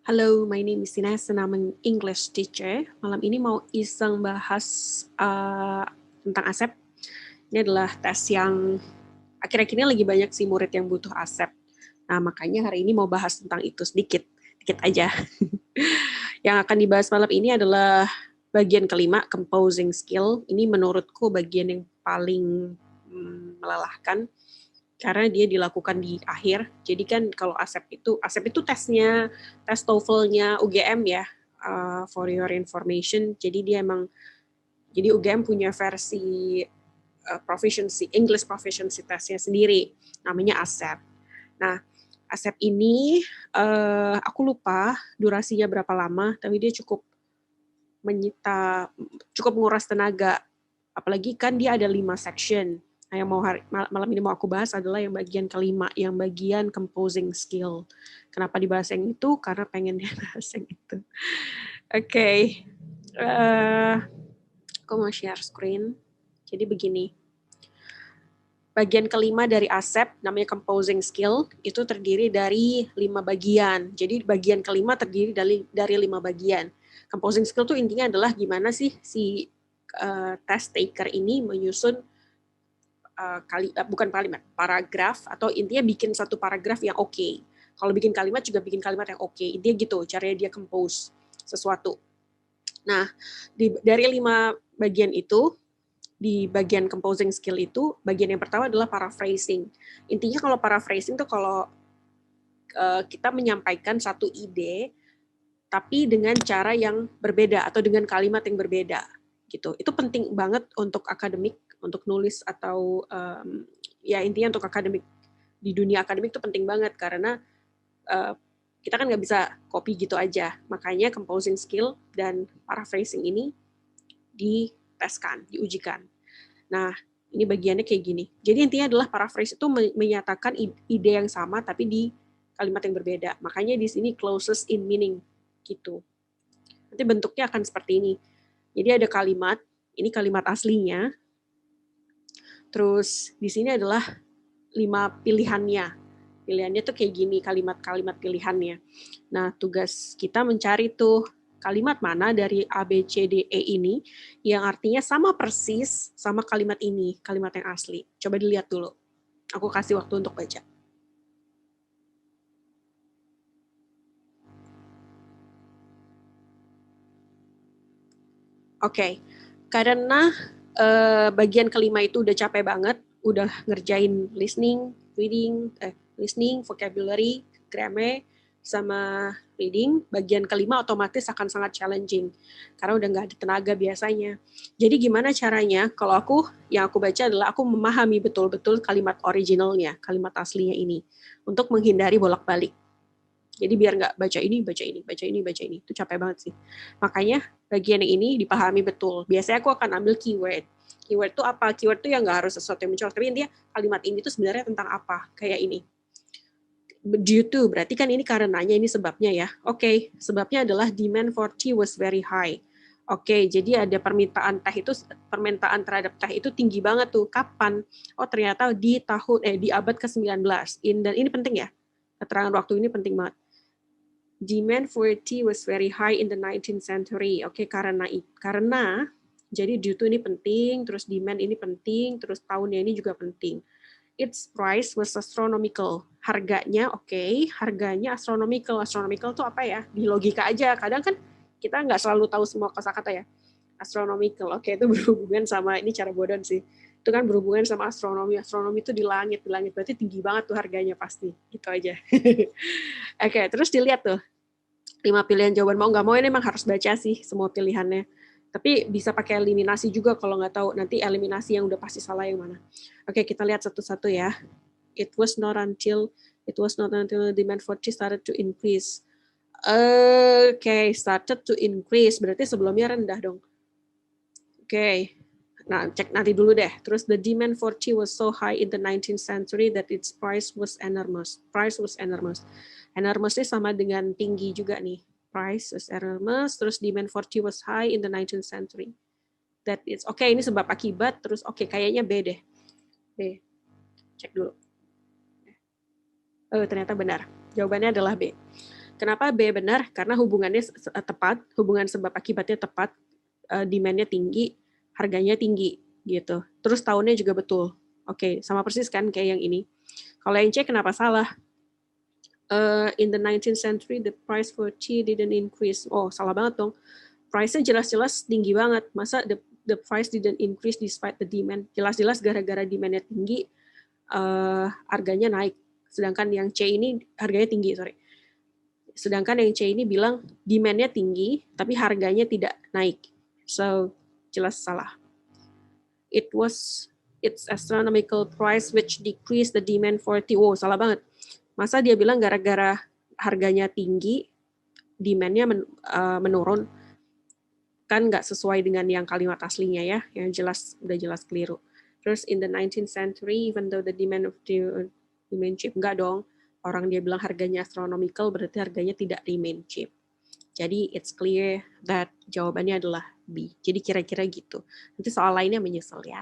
Hello, my name is Ines and I'm an English teacher. Malam ini mau iseng bahas tentang ASEP. Ini adalah tes yang akhir-akhir ini lagi banyak sih murid yang butuh ASEP. Nah, makanya hari ini mau bahas tentang itu sedikit aja. Yang akan dibahas malam ini adalah bagian kelima, composing skill. Ini menurutku bagian yang paling melelahkan karena dia dilakukan di akhir. Jadi kan kalau ASEP itu tesnya, tes TOEFL-nya UGM ya, for your information. Jadi jadi UGM punya versi English proficiency testnya sendiri, namanya ASEP. Nah, ASEP ini aku lupa durasinya berapa lama, tapi dia cukup menguras tenaga. Apalagi kan dia ada 5 section. Nah, yang malam ini mau aku bahas adalah yang bagian kelima, yang bagian composing skill. Kenapa dibahas yang itu? Karena pengen dibahas yang itu. Oke. Aku mau share screen. Jadi begini. Bagian kelima dari ASEP, namanya composing skill, itu terdiri dari 5 bagian. Jadi bagian kelima terdiri dari 5 bagian. Composing skill itu intinya adalah gimana sih si test taker ini menyusun paragraf, atau intinya bikin satu paragraf yang oke. Kalau bikin kalimat juga bikin kalimat yang oke. Intinya gitu, caranya dia compose sesuatu. Nah, dari 5 bagian itu, di bagian composing skill itu, bagian yang pertama adalah paraphrasing. Intinya kalau paraphrasing itu kalau kita menyampaikan satu ide, tapi dengan cara yang berbeda atau dengan kalimat yang berbeda, gitu. Itu penting banget untuk akademik, untuk nulis atau ya intinya untuk akademik. Di dunia akademik itu penting banget karena kita kan nggak bisa copy gitu aja. Makanya composing skill dan paraphrasing ini diteskan, diujikan. Nah, ini bagiannya kayak gini. Jadi intinya adalah paraphrase itu menyatakan ide yang sama tapi di kalimat yang berbeda. Makanya di sini closest in meaning gitu. Nanti bentuknya akan seperti ini. Jadi ada kalimat, ini kalimat aslinya. Terus di sini adalah 5 pilihannya. Pilihannya tuh kayak gini, kalimat-kalimat pilihannya. Nah, tugas kita mencari tuh kalimat mana dari A, B, C, D, E ini yang artinya sama persis sama kalimat ini, kalimat yang asli. Coba dilihat dulu. Aku kasih waktu untuk baca. Oke, karena bagian kelima itu udah capek banget, udah ngerjain listening, vocabulary, grammar, sama reading, bagian kelima otomatis akan sangat challenging, karena udah nggak ada tenaga biasanya. Jadi gimana caranya? Kalau yang aku baca adalah aku memahami betul-betul kalimat originalnya, kalimat aslinya ini, untuk menghindari bolak-balik. Jadi biar nggak baca ini, itu capek banget sih. Makanya bagian ini dipahami betul. Biasanya aku akan ambil keyword. Keyword itu apa? Keyword itu yang nggak harus sesuatu yang mencolok, tapi intinya kalimat ini tuh sebenarnya tentang apa? Kayak ini. Due to, berarti kan ini karenanya, ini sebabnya ya. Oke, sebabnya adalah demand for tea was very high. Oke, jadi ada permintaan terhadap teh itu tinggi banget tuh. Kapan? Oh, ternyata di abad ke-19. Dan ini penting ya. Keterangan waktu ini penting banget. Demand for tea was very high in the 19th century. Oke, karena jadi due to ini penting, terus demand ini penting, terus tahunnya ini juga penting. Its price was astronomical. Harganya harganya astronomical. Astronomical tuh apa ya? Di logika aja. Kadang kan kita nggak selalu tahu semua kosakata ya. Astronomical. Oke, itu berhubungan sama, ini cara bodoh sih. Itu kan berhubungan sama astronomi. Astronomi itu di langit berarti tinggi banget tuh harganya pasti. Gitu aja. Oke, terus dilihat tuh 5 pilihan jawaban, mau nggak mau ini memang harus baca sih semua pilihannya. Tapi bisa pakai eliminasi juga kalau nggak tahu nanti eliminasi yang udah pasti salah yang mana. Oke, kita lihat satu-satu ya. It was not until the demand for tea started to increase. Oke, started to increase berarti sebelumnya rendah dong. Oke. Nah, cek nanti dulu deh. Terus the demand for tea was so high in the 19th century that its price was enormous. Enormous ini sama dengan tinggi juga nih. Price was enormous, terus demand for tea was high in the 19th century. Ini sebab akibat, terus kayaknya B deh. B. Cek dulu. Ternyata benar. Jawabannya adalah B. Kenapa B benar? Karena hubungannya tepat, hubungan sebab akibatnya tepat, demand-nya tinggi, harganya tinggi gitu. Terus tahunnya juga betul. Oke, sama persis kan kayak yang ini. Kalau yang C kenapa salah? In the 19th century, the price for tea didn't increase. Oh, salah banget dong. Price-nya jelas-jelas tinggi banget. Masa the price didn't increase despite the demand? Jelas-jelas gara-gara demand-nya tinggi, harganya naik. Sedangkan yang C ini harganya tinggi, sorry. Sedangkan yang C ini bilang demand-nya tinggi, tapi harganya tidak naik. So, jelas salah. Its astronomical price which decreased the demand for tea. Oh, salah banget. Masa dia bilang gara-gara harganya tinggi, demand-nya menurun? Kan nggak sesuai dengan yang kalimat aslinya ya, yang jelas, udah jelas keliru. Terus, in the 19th century, even though the demand of tea remain cheap, nggak dong. Orang dia bilang harganya astronomical, berarti harganya tidak remain cheap. Jadi it's clear that jawabannya adalah B. Jadi kira-kira gitu. Nanti soal lainnya menyusul ya.